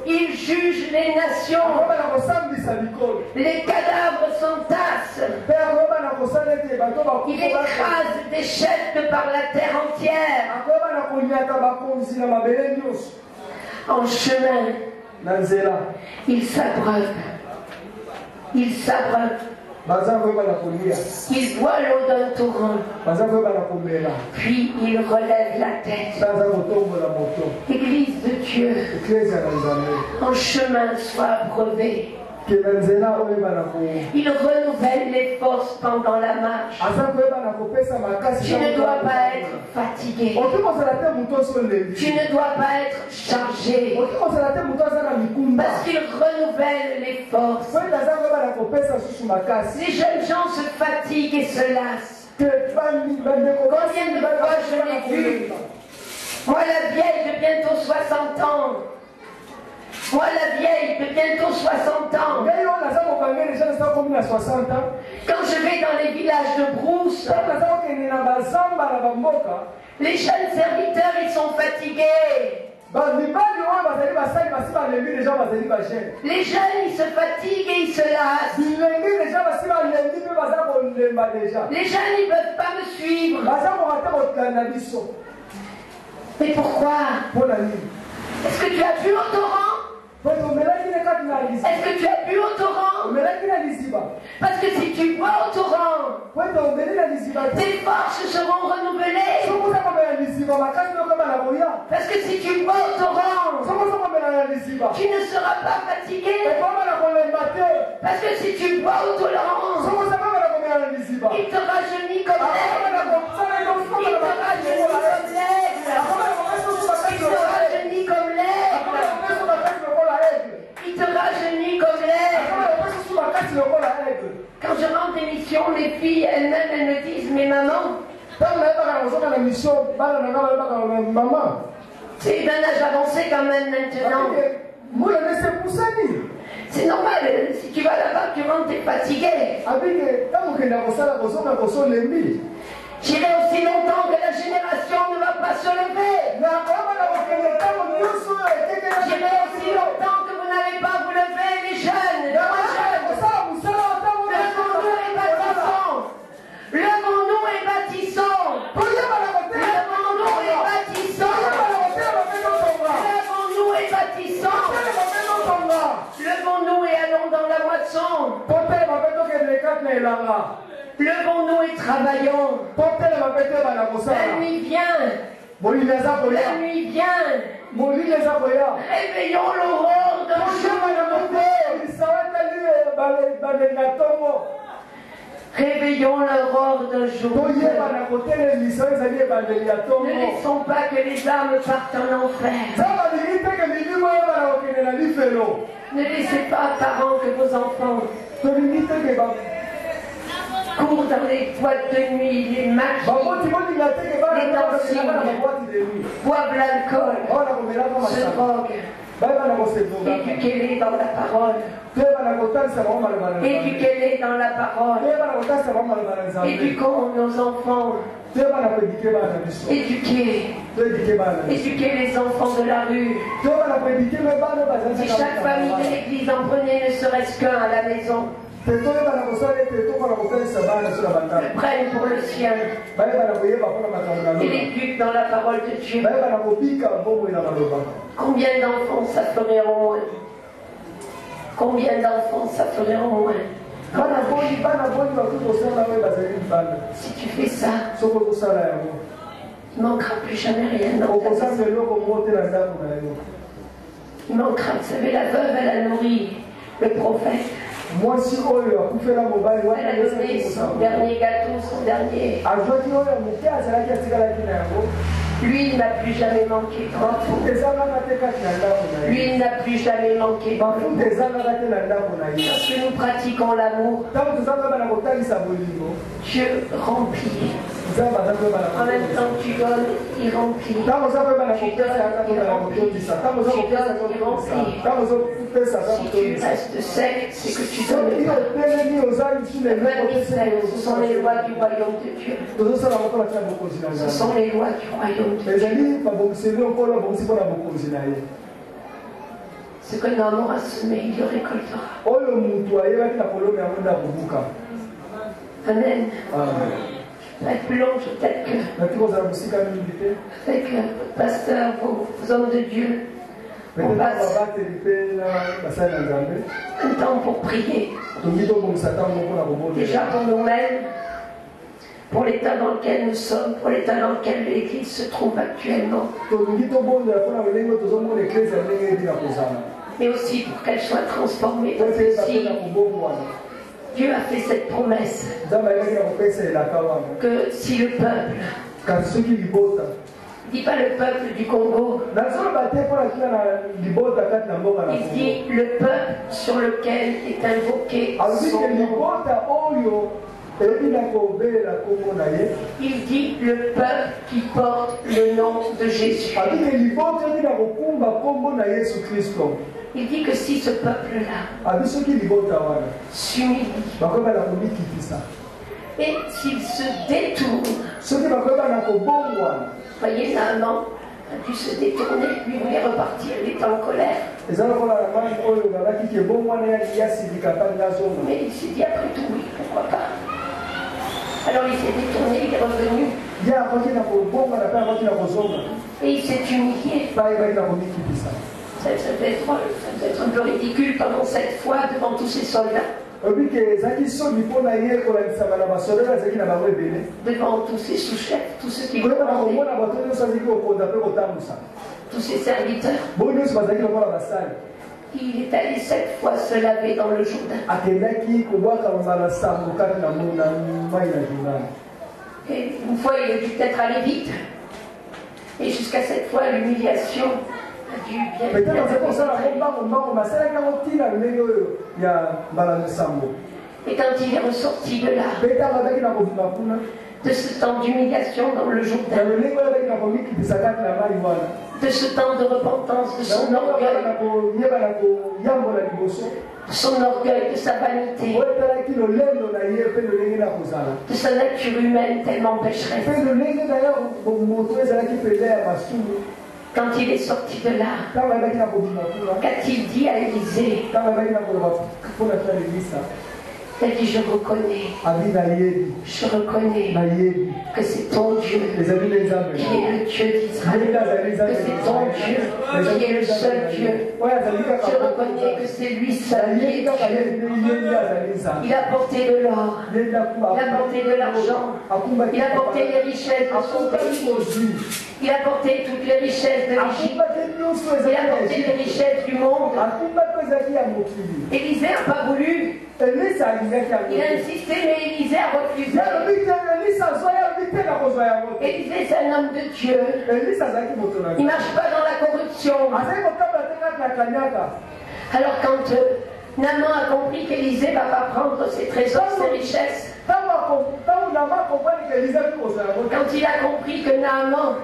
Il juge les nations. Les cadavres s'entassent. Il écrase des chefs par la terre entière. En chemin, il s'abreuve. Il s'abreuve. Il boit l'eau d'un torrent. Puis il relève la tête. Église de Dieu, en chemin, sois abreuvé. Il renouvelle les forces pendant la marche. Tu ne dois pas être fatigué. Tu ne dois pas être chargé. Parce qu'il renouvelle les forces. Les jeunes gens se fatiguent et se lassent. Combien de fois je l'ai vu? Moi la vieille de bientôt 60 ans. Moi la vieille de bientôt 60 ans. Quand je vais dans les villages de brousse, les jeunes serviteurs ils sont fatigués. Les jeunes ils se fatiguent et ils se lassent. Les jeunes ils ne peuvent pas me suivre. Mais pourquoi? Est-ce que tu as bu au torrent? Est-ce que tu as bu au torrent? Parce que si tu bois au torrent, tes forces seront renouvelées. Parce que si tu bois au torrent, tu ne seras pas fatigué. Parce que si tu bois au torrent, il te rajeunit comme l'aigle. Il te rajeunit comme l'aigle. Il te rajeunit comme l'aigle. Il te rajeunit comme l'aigle. Quand je rentre d'émission, les filles elles-mêmes elles me disent mais maman, c'est d'un âge avancé quand même maintenant. C'est normal, si tu vas là-bas, tu rentres, t'es fatigué. J'irai aussi longtemps que la génération ne va pas se lever. J'irai aussi longtemps que vous n'allez pas vous lever, les jeunes, les moins jeunes. Levons-nous et bâtissons. Levons-nous et bâtissons. Levons-nous et bâtissons. Levons-nous et bâtissons. Levons-nous et travaillons. La nuit vient. La nuit vient. Réveillons l'aurore d'un jour. Réveillons l'aurore d'un jour. Ne laissons pas que les âmes partent en enfer. Ne laissez pas, parents, que vos enfants courent dans les boîtes de nuit, les matchs, les dancing, boivent l'alcool, se droguent. Éduquez-les dans la parole. Éduquez-les dans la parole. Éduquons nos enfants. Éduquez les enfants de la rue. Si chaque famille de l'église en prenait ne serait-ce qu'un à la maison, le prenne pour le sien et l'éduque dans la parole de Dieu. Combien d'enfants ça ferait en moins? Combien d'enfants ça ferait en moins? Si tu fais ça, il ne manquera plus jamais rien dans ta vie. Il manquera, vous savez, la veuve, elle a nourri le prophète. Elle a donné son dernier gâteau, son dernier. Lui, il n'a plus jamais manqué de repos. Lui, il n'a plus jamais manqué de repos. Parce que nous pratiquons l'amour, Dieu remplit. En même temps que tu donnes, il remplit. Tu donnes, il remplit. Tu donnes, il remplit. Si tu restes sec, c'est que tu donnes pas. Le magnifique, ce sont les lois du royaume de Dieu. Ce sont les lois du royaume de Dieu. Ce qu'un homme aura semé, il le récoltera. Amen. Peut-être plus long, peut-être que avec pasteur, vos hommes de Dieu, on passe un temps pour prier. Déjà pour nous-mêmes, pour l'état dans lequel nous sommes, pour l'état dans lequel l'Église se trouve actuellement. Mais aussi pour qu'elle soit transformée. Parce que si Dieu a fait cette promesse que si le peuple, il ne dit pas le peuple du Congo, il dit le peuple sur lequel est invoqué son nom. Il dit le peuple qui porte le nom de Jésus. Il dit que si ce peuple-là s'humilie et s'il se détourne, voyez, Naaman a dû se détourner, lui voulait repartir, il était en colère. Mais il s'est dit après tout, oui, pourquoi pas. Alors il s'est détourné, il est revenu. Et il s'est humilié. Ça peut être un peu ridicule pendant cette fois devant tous ces soldats. Devant tous ces sous-chefs, tous ceux qui tous ces serviteurs. Il est allé 7 fois se laver dans le Jourdain. Et une fois, il a dû peut-être aller vite. Et jusqu'à 7 fois, l'humiliation a dû bien. Et quand il est ressorti de là, de ce temps d'humiliation dans le Jourdain, de ce temps de repentance, de son orgueil, de sa vanité, de sa nature humaine tellement pécheresse. Quand il est sorti de là, qu'a-t-il dit à Élisée? Elle dit, je reconnais que c'est ton Dieu qui est le Dieu d'Israël, que c'est ton Dieu qui est le seul Dieu. Je reconnais que c'est lui seul qui est Dieu. Il a porté de l'or, il a porté de l'argent, il a porté les richesses de son pays, il a porté toutes les richesses de l'Égypte, il a porté les richesses du monde. Élisée n'a pas voulu. Il a insisté, mais Élisée a refusé. Élisée, c'est un homme de Dieu. Il ne marche pas dans la corruption. Alors quand Naaman a compris qu'Élisée ne va pas prendre ses trésors, ses richesses, quand il a compris que Naaman,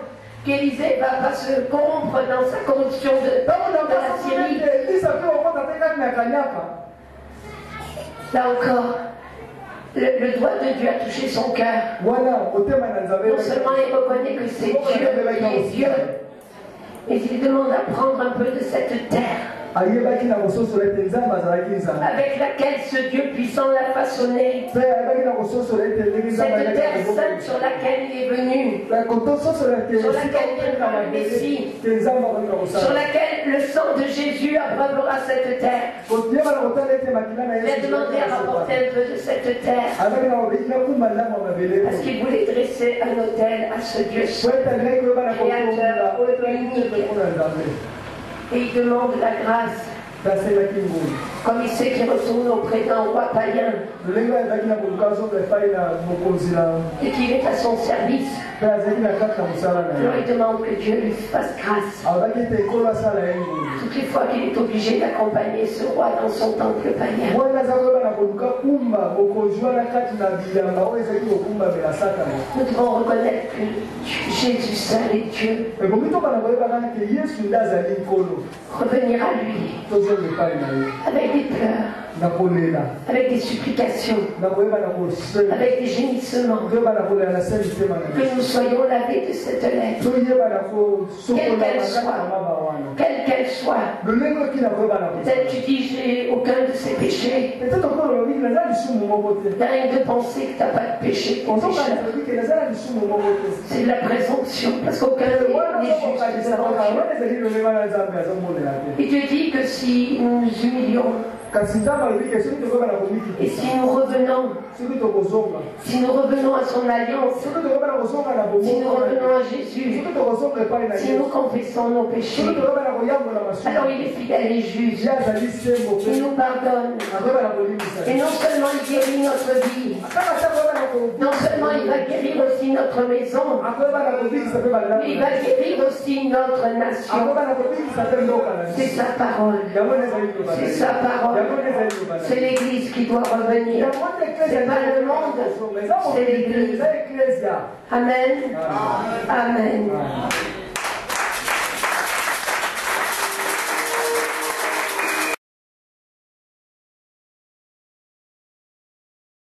qu'Élisée ne va pas se corrompre dans sa corruption de la Syrie, là encore, le doigt de Dieu a touché son cœur. Non seulement il reconnaît que c'est Dieu qui est Dieu, mais il demande à prendre un peu de cette terre avec laquelle ce Dieu puissant l'a façonné, cette terre sainte sur laquelle il est venu, sur laquelle viendra le Messie, sur laquelle le sang de Jésus abreuvera cette terre. Il a demandé à rapporter un peu de cette terre parce qu'il voulait dresser un autel à ce Dieu seul, créateur unique. Et il demande la grâce. Comme il sait qu'il retourne auprès d'un roi païen et qu'il est à son service, alors il demande que Dieu lui fasse grâce. Toutes les fois qu'il est obligé d'accompagner ce roi dans son temple païen, nous devons reconnaître que Jésus seul est Dieu. Revenir à lui avec des pleurs, avec des supplications, avec des gémissements, que nous soyons lavés de cette lettre, quelle qu'elle soit. Peut-être tu dis, j'ai aucun de ces péchés. Rien de penser que tu n'as pas de péché, c'est de la présomption, parce qu'aucun n'est juste devant Dieu. Et Dieu dit que si nous nous humilions, et si nous revenons à son alliance, si nous revenons à Jésus, si nous confessons nos péchés, alors il est fidèle et juste. Il nous pardonne. Et non seulement il guérit notre vie, non seulement il va guérir aussi notre maison, mais il va guérir aussi notre nation. C'est sa parole. C'est sa parole. C'est l'Église qui doit revenir. C'est pas le monde, c'est l'Église. Amen. Amen.